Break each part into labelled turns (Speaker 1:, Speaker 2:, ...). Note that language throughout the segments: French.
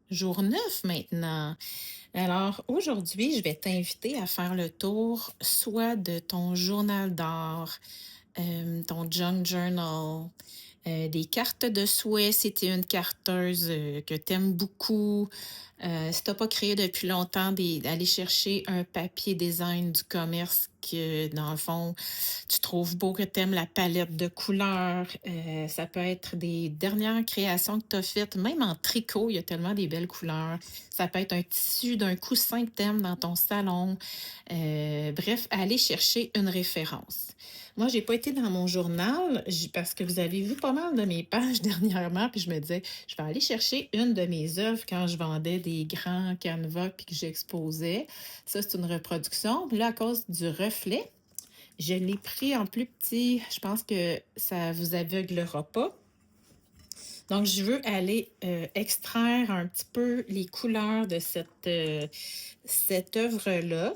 Speaker 1: Jour 9 maintenant. Alors aujourd'hui, je vais t'inviter à faire le tour soit de ton journal d'art, ton junk journal, des cartes de souhait si tu es une carteuse que tu aimes beaucoup. Si tu pas créé depuis longtemps, d'aller chercher un papier design du commerce que, dans le fond, tu trouves beau, que tu aimes la palette de couleurs. Ça peut être des dernières créations que tu as faites, même en tricot, il y a tellement des belles couleurs. Ça peut être un tissu d'un coussin que tu aimes dans ton salon. Bref, aller chercher une référence. Moi, j'ai pas été dans mon journal parce que vous avez vu pas mal de mes pages dernièrement, puis je me disais, je vais aller chercher une de mes œuvres quand je vendais des grands canevas puis que j'exposais. Ça, c'est une reproduction. Puis là, à cause du reflet, je l'ai pris en plus petit. Je pense que ça vous aveuglera pas. Donc, je veux aller extraire un petit peu les couleurs de cette œuvre-là.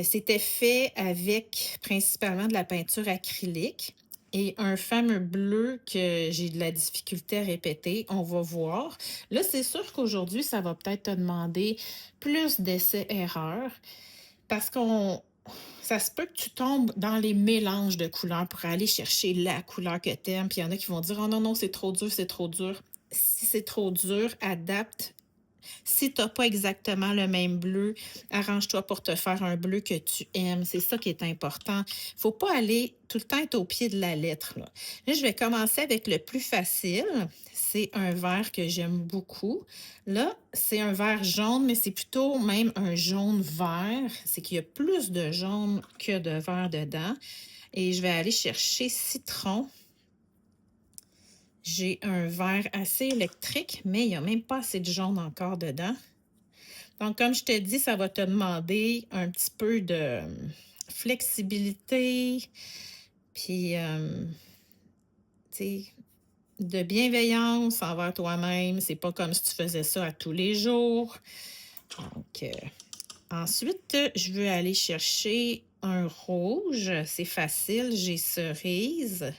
Speaker 1: C'était fait avec principalement de la peinture acrylique et un fameux bleu que j'ai de la difficulté à répéter. On va voir. Là, c'est sûr qu'aujourd'hui, ça va peut-être te demander plus d'essais-erreurs parce qu'on ça se peut que tu tombes dans les mélanges de couleurs pour aller chercher la couleur que tu aimes. Puis il y en a qui vont dire: «Oh non, non, c'est trop dur, c'est trop dur». Si c'est trop dur, adapte. Si tu as pas exactement le même bleu, arrange-toi pour te faire un bleu que tu aimes. C'est ça qui est important. Faut pas aller tout le temps être au pied de la lettre, là. Là, je vais commencer avec le plus facile. C'est un vert que j'aime beaucoup. Là, c'est un vert jaune, mais c'est plutôt même un jaune vert. C'est qu'il y a plus de jaune que de vert dedans. Et je vais aller chercher citron. J'ai un vert assez électrique, mais il n'y a même pas assez de jaune encore dedans. Donc, comme je te dis, ça va te demander un petit peu de flexibilité, puis, tu sais, de bienveillance envers toi-même. C'est pas comme si tu faisais ça à tous les jours. Donc, ensuite, je veux aller chercher un rouge. C'est facile, j'ai cerise.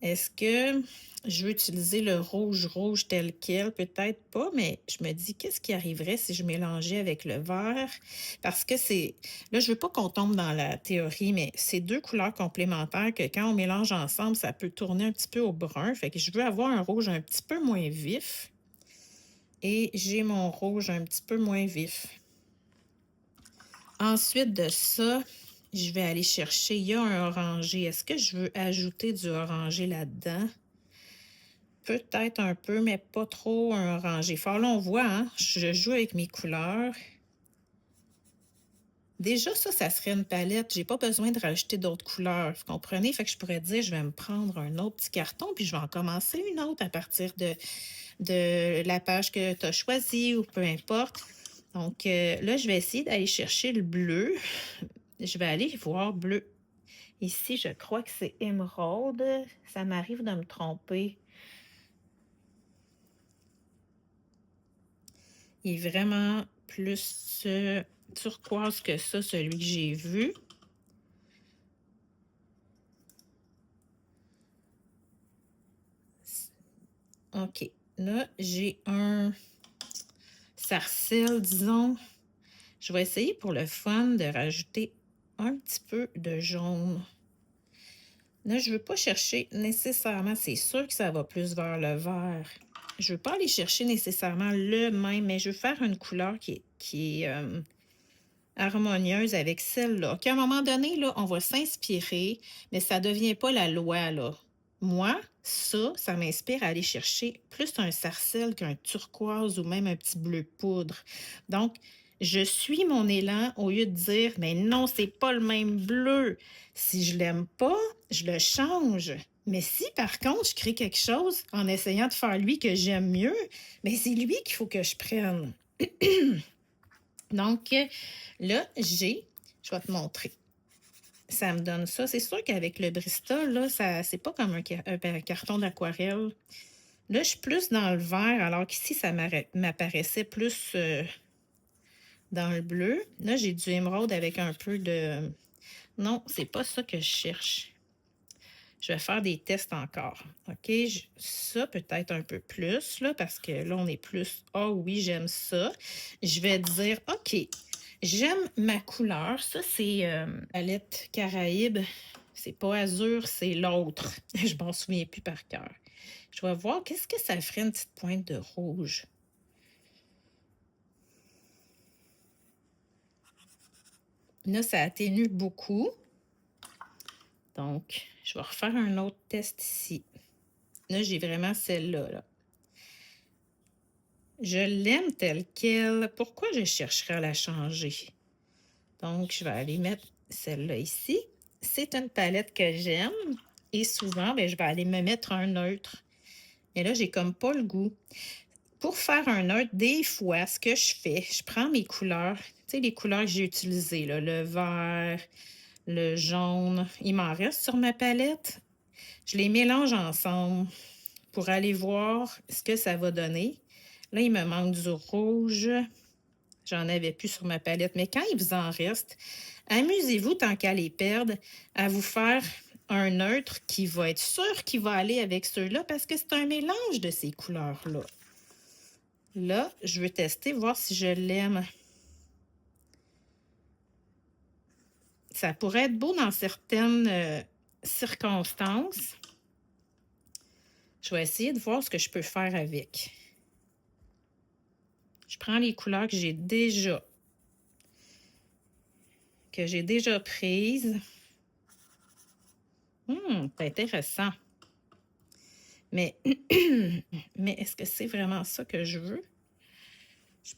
Speaker 1: Est-ce que je veux utiliser le rouge rouge tel quel? Peut-être pas, mais je me dis, qu'est-ce qui arriverait si je mélangeais avec le vert? Parce que c'est là, je veux pas qu'on tombe dans la théorie, mais c'est 2 couleurs complémentaires que quand on mélange ensemble, ça peut tourner un petit peu au brun. Fait que je veux avoir un rouge un petit peu moins vif et j'ai mon rouge un petit peu moins vif. Ensuite de ça, je vais aller chercher, il y a un orangé. Est-ce que je veux ajouter du orangé là-dedans? Peut-être un peu, mais pas trop un orangé fort. Là, on voit, hein, je joue avec mes couleurs. Déjà, ça serait une palette. J'ai pas besoin de rajouter d'autres couleurs. Vous comprenez? Fait que je pourrais dire, je vais me prendre un autre petit carton, puis je vais en commencer une autre à partir de la page que tu as choisie ou peu importe. Donc, là, je vais essayer d'aller chercher le bleu. Je vais aller voir bleu. Ici, je crois que c'est émeraude. Ça m'arrive de me tromper. Il est vraiment plus turquoise que ça, celui que j'ai vu. OK. Là, j'ai un sarcelle, disons. Je vais essayer pour le fun de rajouter un petit peu de jaune. Là, je ne veux pas chercher nécessairement, c'est sûr que ça va plus vers le vert. Je ne veux pas aller chercher nécessairement le même, mais je veux faire une couleur qui est harmonieuse avec celle-là. Qu'à un moment donné, là, on va s'inspirer, mais ça ne devient pas la loi, là. Moi, ça m'inspire à aller chercher plus un sarcelle qu'un turquoise ou même un petit bleu poudre. Donc, je suis mon élan au lieu de dire, mais non, c'est pas le même bleu. Si je l'aime pas, je le change. Mais si par contre, je crée quelque chose en essayant de faire lui que j'aime mieux, mais c'est lui qu'il faut que je prenne. Donc, là, je vais te montrer. Ça me donne ça. C'est sûr qu'avec le Bristol, là, c'est pas comme un carton d'aquarelle. Là, je suis plus dans le vert, alors qu'ici, ça m'apparaissait plus dans le bleu. Là, j'ai du émeraude avec un peu de... Non, c'est pas ça que je cherche. Je vais faire des tests encore. OK? Ça, peut-être un peu plus, là, parce que là, on est plus. Ah oui, j'aime ça. Je vais dire, OK, j'aime ma couleur. Ça, c'est palette Caraïbe. C'est pas azur, c'est l'autre. Je m'en souviens plus par cœur. Je vais voir qu'est-ce que ça ferait une petite pointe de rouge. Là, ça atténue beaucoup. Donc, je vais refaire un autre test ici. Là, j'ai vraiment celle-là. Là. Je l'aime telle qu'elle. Pourquoi je chercherais à la changer? Donc, je vais aller mettre celle-là ici. C'est une palette que j'aime. Et souvent, ben, je vais aller me mettre un neutre. Mais là, j'ai comme pas le goût. Pour faire un neutre, des fois, ce que je fais, je prends mes couleurs. Tu sais, les couleurs que j'ai utilisées, là, le vert, le jaune. Il m'en reste sur ma palette. Je les mélange ensemble pour aller voir ce que ça va donner. Là, il me manque du rouge. J'en avais plus sur ma palette. Mais quand il vous en reste, amusez-vous tant qu'à les perdre à vous faire un neutre qui va être sûr qu'il va aller avec ceux-là parce que c'est un mélange de ces couleurs-là. Là, je veux tester, voir si je l'aime. Ça pourrait être beau dans certaines circonstances. Je vais essayer de voir ce que je peux faire avec. Je prends les couleurs que j'ai déjà prises. C'est intéressant. Mais, mais est-ce que c'est vraiment ça que je veux?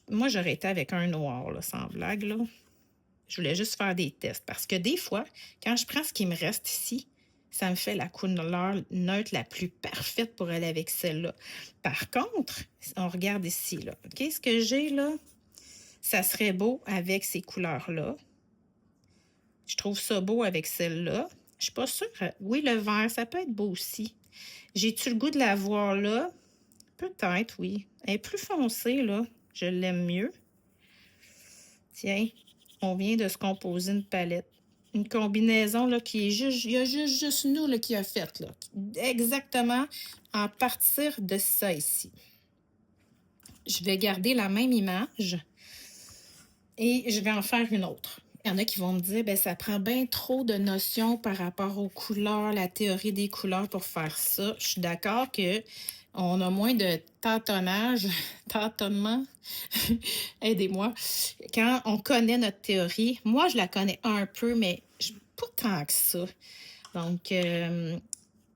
Speaker 1: Moi, j'aurais été avec un noir, là, sans blague. Là. Je voulais juste faire des tests. Parce que des fois, quand je prends ce qui me reste ici, ça me fait la couleur neutre la plus parfaite pour aller avec celle-là. Par contre, on regarde ici, là. OK, ce que j'ai là, ça serait beau avec ces couleurs-là. Je trouve ça beau avec celle-là. Je suis pas sûre. Oui, le vert, ça peut être beau aussi. J'ai-tu le goût de la voir là? Peut-être, oui. Elle est plus foncée, là. Je l'aime mieux. Tiens, on vient de se composer une palette. Une combinaison là, qui est juste, il y a juste nous là, qui a fait. Là. Exactement à partir de ça ici. Je vais garder la même image et je vais en faire une autre. Il y en a qui vont me dire, ben ça prend bien trop de notions par rapport aux couleurs, la théorie des couleurs pour faire ça. Je suis d'accord que on a moins de tâtonnement, aidez-moi, quand on connaît notre théorie. Moi, je la connais un peu, mais pas tant que ça. Donc, tu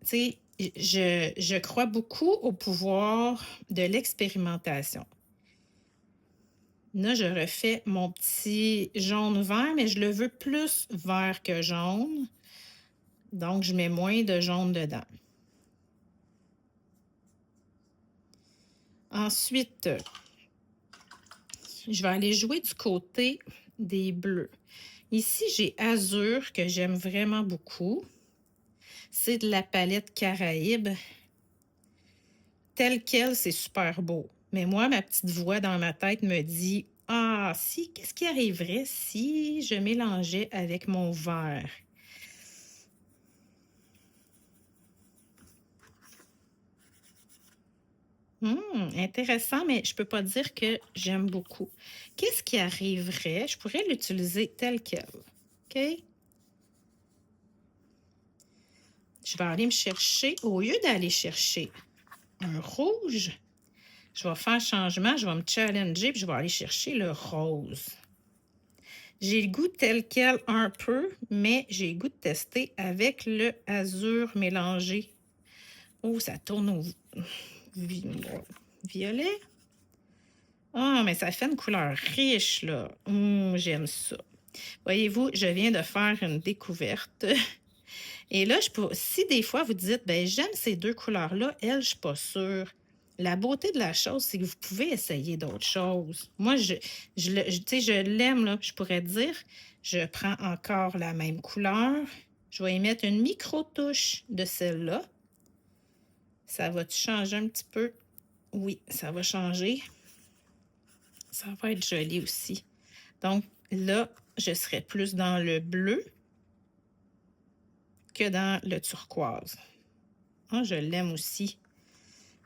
Speaker 1: sais, je crois beaucoup au pouvoir de l'expérimentation. Là, je refais mon petit jaune-vert, mais je le veux plus vert que jaune. Donc, je mets moins de jaune dedans. Ensuite, je vais aller jouer du côté des bleus. Ici, j'ai Azur que j'aime vraiment beaucoup. C'est de la palette Caraïbe. Telle quelle, c'est super beau. Mais moi, ma petite voix dans ma tête me dit « Ah, si, qu'est-ce qui arriverait si je mélangeais avec mon vert? » Intéressant, mais je peux pas dire que j'aime beaucoup. Qu'est-ce qui arriverait? Je pourrais l'utiliser tel quel. OK? Je vais aller me chercher, au lieu d'aller chercher un rouge, je vais faire un changement, je vais me challenger, puis je vais aller chercher le rose. J'ai le goût tel quel un peu, mais j'ai le goût de tester avec le azur mélangé. Oh, ça tourne au violet. Ah, mais ça fait une couleur riche, là. J'aime ça. Voyez-vous, je viens de faire une découverte. Et là, si des fois vous dites, ben j'aime ces deux couleurs-là, elle, je suis pas sûre. La beauté de la chose, c'est que vous pouvez essayer d'autres choses. Moi, je l'aime, là. Je pourrais dire, je prends encore la même couleur. Je vais y mettre une micro-touche de celle-là. Ça va-tu changer un petit peu? Oui, ça va changer. Ça va être joli aussi. Donc, là, je serai plus dans le bleu que dans le turquoise. Ah, je l'aime aussi.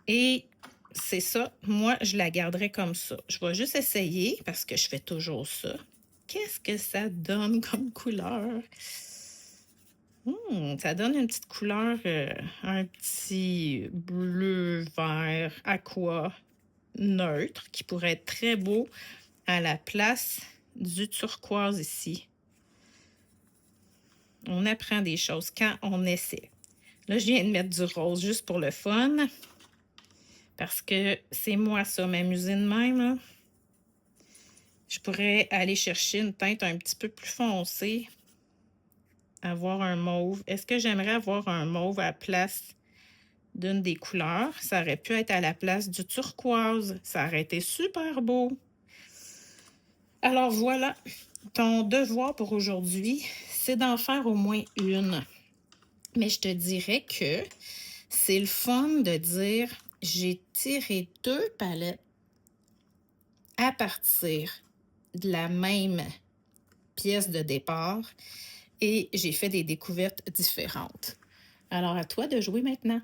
Speaker 1: Et c'est ça, moi, je la garderai comme ça. Je vais juste essayer parce que je fais toujours ça. Qu'est-ce que ça donne comme couleur? Ça donne une petite couleur, un petit bleu, vert, aqua, neutre, qui pourrait être très beau à la place du turquoise ici. On apprend des choses quand on essaie. Là, je viens de mettre du rose juste pour le fun. Parce que c'est moi ça, m'amuser de même, là. Je pourrais aller chercher une teinte un petit peu plus foncée. Avoir un mauve. Est-ce que j'aimerais avoir un mauve à la place d'une des couleurs? Ça aurait pu être à la place du turquoise. Ça aurait été super beau. Alors voilà, ton devoir pour aujourd'hui, c'est d'en faire au moins une. Mais je te dirais que c'est le fun de dire, j'ai tiré 2 palettes à partir de la même pièce de départ et j'ai fait des découvertes différentes. Alors à toi de jouer maintenant.